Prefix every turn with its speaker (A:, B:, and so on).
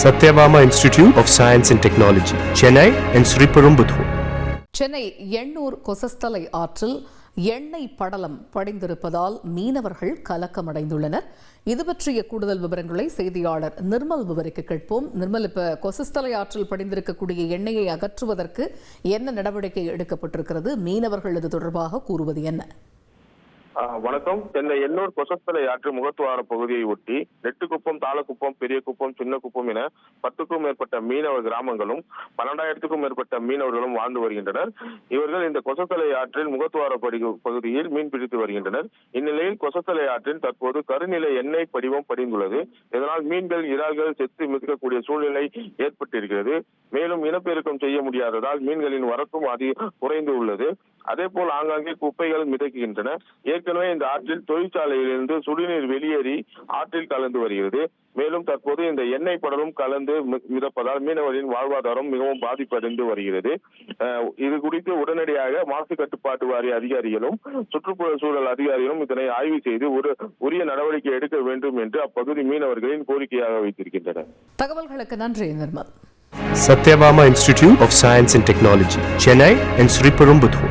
A: Satyabama Institute of Science and Technology, Chennai and Sriperumbudur.
B: Chennai Ennore Kosasthalai ஆற்றில் எண்ணெய் படலம் படிந்திருப்பதால் மீனவர்கள் கலக்கமடைந்துள்ளனர். இது பற்றிய கூடுதல் விவரங்களை செய்தியாளர் நிர்மல் விவரிக்க கேட்போம். நிர்மல், இப்ப கொசஸ்தலை ஆற்றில் படிந்திருக்கக்கூடிய எண்ணெயை அகற்றுவதற்கு என்ன நடவடிக்கை எடுக்கப்பட்டிருக்கிறது? மீனவர்கள் இது தொடர்பாக கூறுவது என்ன?
C: வணக்கம். சென்னை எண்ணூர் கொசஸ்தலை ஆற்று முகத்துவார பகுதியை ஒட்டி நெட்டுக்குப்பம், தாளக்குப்பம், பெரியகுப்பம், சின்னக்குப்பம் என 10க்கும் மேற்பட்ட மீனவ கிராமங்களும் 12,000க்கும் மேற்பட்ட மீனவர்களும் வாழ்ந்து வருகின்றனர். இவர்கள் இந்த கொசஸ்தலை ஆற்றில் முகத்துவார பகுதியில் மீன் பிடித்து வருகின்றனர். இந்நிலையில் கொசஸ்தலை ஆற்றில் தற்போது கருநிலை எண்ணெய் படிவம் படிந்துள்ளது. இதனால் மீன்கள், இறால்கள் செத்து மிதக்கக்கூடிய சூழ்நிலை ஏற்பட்டிருக்கிறது. மேலும் இனப்பெருக்கம் செய்ய முடியாததால் மீன்களின் வரத்தும் குறைந்து உள்ளது. அதேபோல் ஆங்காங்கே குப்பைகள் மிதக்குகின்றன. ஏற்கனவே இந்த ஆற்றில் தொழிற்சாலையிலிருந்து சுடுநீர் வெளியேறி ஆற்றில் கலந்து வருகிறது. மேலும் தற்போது இந்த எண்ணெய் படலும் கலந்து மிதப்பதால் மீனவரின் வாழ்வாதாரம் மிகவும் பாதிப்படைந்து வருகிறது. இது குறித்து உடனடியாக மாசு கட்டுப்பாட்டு வாரிய அதிகாரிகளும் சுற்றுப்புற சூழல் அதிகாரிகளும் இதனை ஆய்வு செய்து உரிய நடவடிக்கை எடுக்க வேண்டும் என்று அப்பகுதி மீனவர்களின் கோரிக்கையாக வைத்திருக்கின்றனர்.
B: தகவல்களுக்கு நன்றி Nirmal.
A: Satyabama Institute of Science and Technology, Chennai and Sriperumbudur.